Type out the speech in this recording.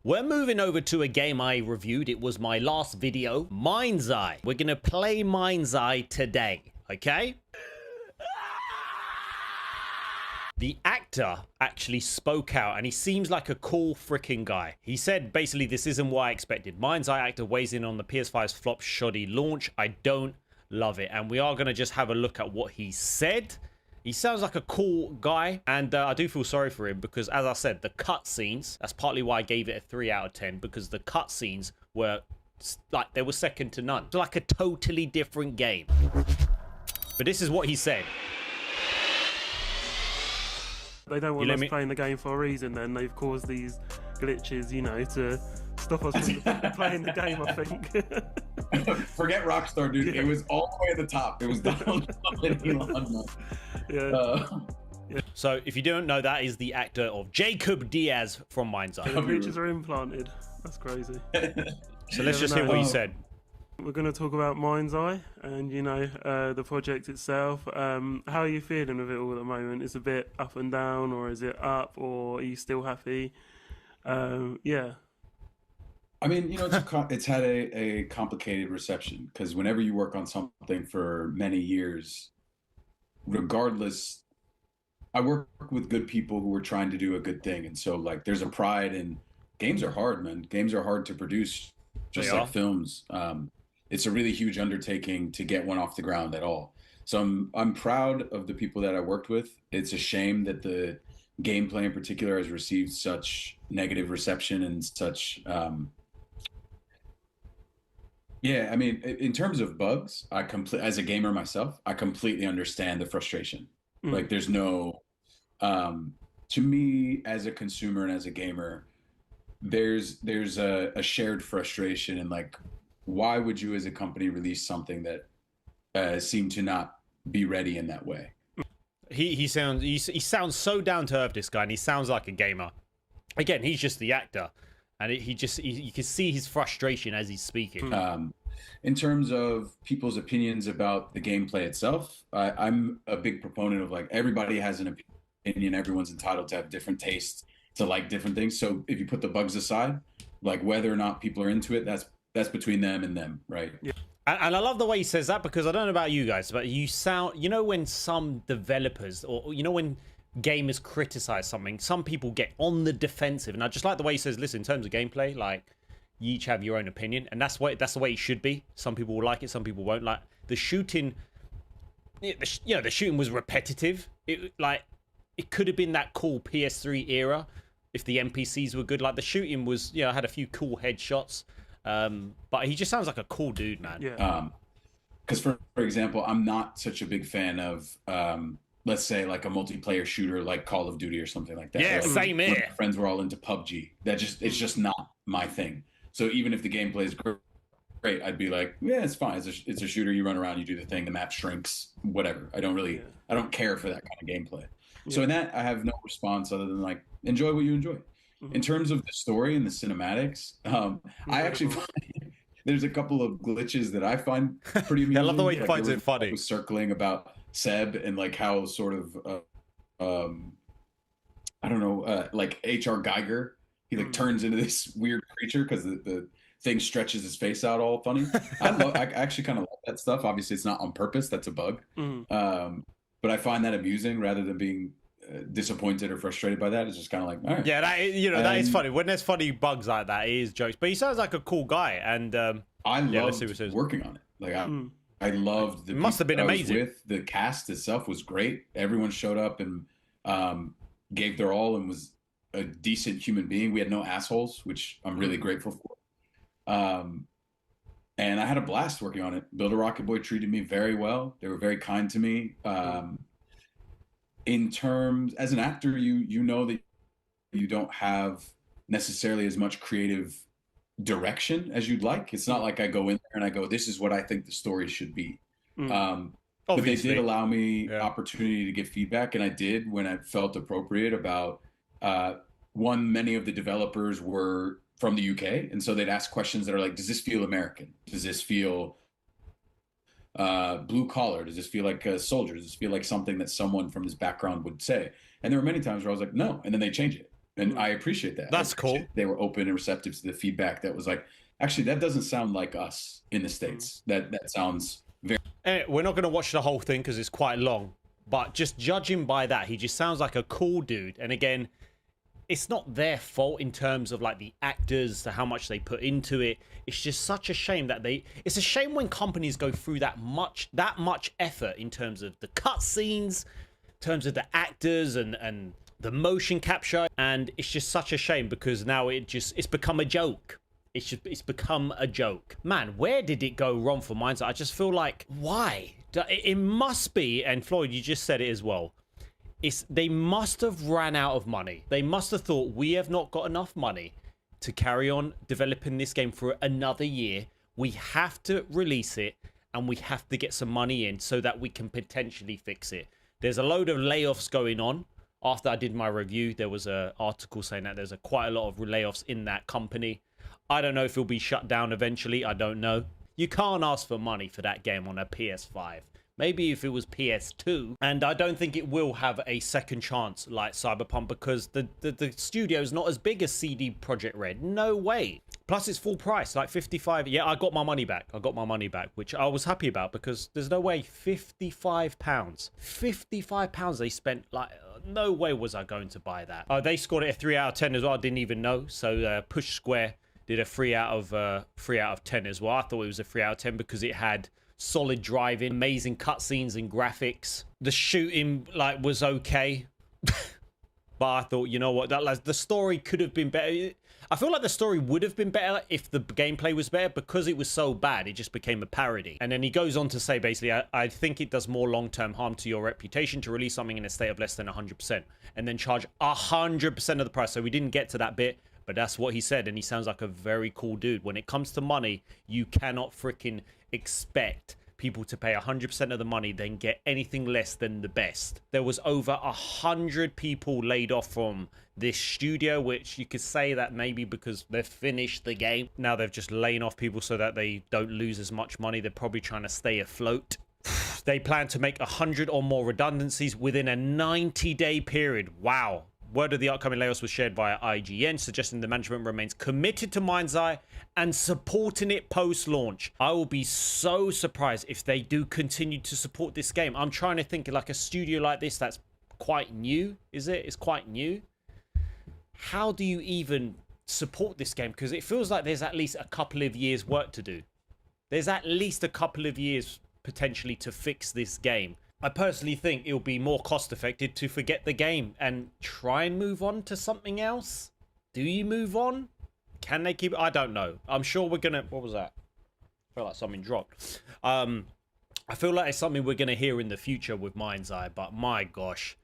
We're moving over to a game I reviewed. It was my last video, MindsEye. We're gonna play MindsEye today, okay? The actor actually spoke out, and he seems like a cool freaking guy. He said, basically, this isn't what I expected. MindsEye actor weighs in on the PS5's flop shoddy launch. I don't love it. And we are gonna just have a look at what he said. He sounds like a cool guy, and I do feel sorry for him because, as I said, the cutscenes, that's partly why I gave it a 3 out of 10, because the cutscenes were, like, they were second to none. It's like a totally different game. But this is what he said. They don't want us playing the game for a reason, then. They've caused these glitches, you know, to stop us from playing the game, I think. Forget Rockstar, dude. Yeah. It was all the way at the top. It was Donald Trump and Elon Musk. Yeah. So, if you don't know, that is the actor of Jacob Diaz from MindsEye. The glitches are implanted. That's crazy. So let's just hear what he said. We're going to talk about MindsEye and, you know, the project itself. How are you feeling with it all at the moment? Is it a bit up and down, or is it up, or are you still happy? Yeah. I mean, you know, it's had a complicated reception, because whenever you work on something for many years, regardless, I work with good people who are trying to do a good thing. And so, like, there's a pride in games are hard, man. Games are hard to produce, just like films. It's a really huge undertaking to get one off the ground at all. So I'm proud of the people that I worked with. It's a shame that the gameplay in particular has received such negative reception and such, yeah, I mean, in terms of bugs, as a gamer myself, I completely understand the frustration. Like, there's no, to me as a consumer and as a gamer, there's a shared frustration, and like, why would you as a company release something that seemed to not be ready in that way? He sounds so down to earth, this guy, and he sounds like a gamer. Again, he's just the actor, and you can see his frustration as he's speaking. In terms of people's opinions about the gameplay itself, I'm a big proponent of, like, everybody has an opinion. Everyone's entitled to have different tastes, to like different things. So if you put the bugs aside, like, whether or not people are into it, that's between them and them, right? Yeah. And I love the way he says that, because I don't know about you guys, but you sound, you know, when some developers, or, you know, when gamers criticize something, some people get on the defensive, and I just like the way he says, listen, in terms of gameplay, like, you each have your own opinion, and that's the way it should be. Some people will like it, some people won't. Like, the shooting, you know, the shooting was repetitive. It could have been that cool PS3 era if the NPCs were good. Like, the shooting was, you know, had a few cool headshots. But he just sounds like a cool dude, man. Yeah. Because for example, I'm not such a big fan of, let's say, like, a multiplayer shooter like Call of Duty or something like that. Yeah, like, same here. my friends were all into PUBG. It's just not my thing. So even if the gameplay is great, I'd be like, yeah, it's fine. It's a shooter. You run around, you do the thing, the map shrinks, whatever. I don't care for that kind of gameplay. Yeah. So in that, I have no response other than, like, enjoy what you enjoy. In terms of the story and the cinematics, I actually find there's a couple of glitches that I find pretty amusing. I love the way he finds it funny. I was circling about Seb and, like, how sort of, I don't know, like H.R. Geiger, he, like, turns into this weird creature because the thing stretches his face out all funny. I actually kind of like that stuff. Obviously, it's not on purpose. That's a bug. But I find that amusing rather than being disappointed or frustrated by that. It's just kind of like, all right. Yeah, that is funny. When there's funny bugs like that, it is jokes. But he sounds like a cool guy, and I loved working on it. Like, I loved the. It must have been amazing. The cast itself was great. Everyone showed up and gave their all and was a decent human being. We had no assholes, which I'm really grateful for. And I had a blast working on it. Build a Rocket Boy treated me very well. They were very kind to me. In terms, as an actor, you know that you don't have necessarily as much creative direction as you'd like. It's not like I go in there and I go, this is what I think the story should be. But they did allow me opportunity to get feedback, and I did when I felt appropriate about, many of the developers were from the UK, and so they'd ask questions that are like, does this feel American? Does this feel blue collar? Does this feel like a soldier? Does this feel like something that someone from this background would say? And there were many times where I was like, no, and then they change it. And I appreciate that. That's cool. They were open and receptive to the feedback that was like, actually, that doesn't sound like us in the States. That sounds very... Anyway, we're not going to watch the whole thing because it's quite long. But just judging by that, he just sounds like a cool dude. And again, it's not their fault in terms of like the actors, how much they put into it. It's just such a shame that it's a shame when companies go through that much effort in terms of the cutscenes, in terms of the actors and the motion capture. And it's just such a shame because now it's become a joke. It's become a joke. Man, where did it go wrong for MindsEye? I just feel like, why? It must be, and Floyd, you just said it as well. They must have ran out of money. They must have thought, we have not got enough money to carry on developing this game for another year. We have to release it, and we have to get some money in so that we can potentially fix it. There's a load of layoffs going on. After I did my review, there was an article saying that there's quite a lot of layoffs in that company. I don't know if it'll be shut down eventually. I don't know. You can't ask for money for that game on a PS5. Maybe if it was PS2. And I don't think it will have a second chance like Cyberpunk because the studio is not as big as CD Projekt Red. No way. Plus it's full price, like 55. Yeah, I got my money back. I got my money back, which I was happy about because there's no way. £55. £55 they spent. Like, no way was I going to buy that. They scored it a 3 out of 10 as well. I didn't even know. So Push Square did a 3 out of 10 as well. I thought it was a 3 out of 10 because it had solid driving, amazing cutscenes and graphics. The shooting was okay. But I thought, you know what, the story could have been better. I feel like the story would have been better if the gameplay was better. Because it was so bad, it just became a parody. And then he goes on to say, basically, I think it does more long-term harm to your reputation to release something in a state of less than 100% and then charge 100% of the price. So we didn't get to that bit, but that's what he said. And he sounds like a very cool dude. When it comes to money, you cannot freaking expect people to pay 100% of the money, then get anything less than the best. There was over 100 people laid off from this studio, which you could say that maybe because they've finished the game. Now they've just laid off people so that they don't lose as much money. They're probably trying to stay afloat. They plan to make 100 or more redundancies within a 90-day period. Wow. Word of the upcoming layoffs was shared via IGN, suggesting the management remains committed to MindsEye and supporting it post-launch. I will be so surprised if they do continue to support this game. I'm trying to think like a studio like this that's quite new, is it? It's quite new. How do you even support this game? Because it feels like there's at least a couple of years work to do. There's at least a couple of years potentially to fix this game. I personally think it'll be more cost effective to forget the game and try and move on to something else. Do you move on? Can they keep it? I don't know. I'm sure we're gonna... What was that? I felt like something dropped. I feel like it's something we're gonna hear in the future with MindsEye, but my gosh.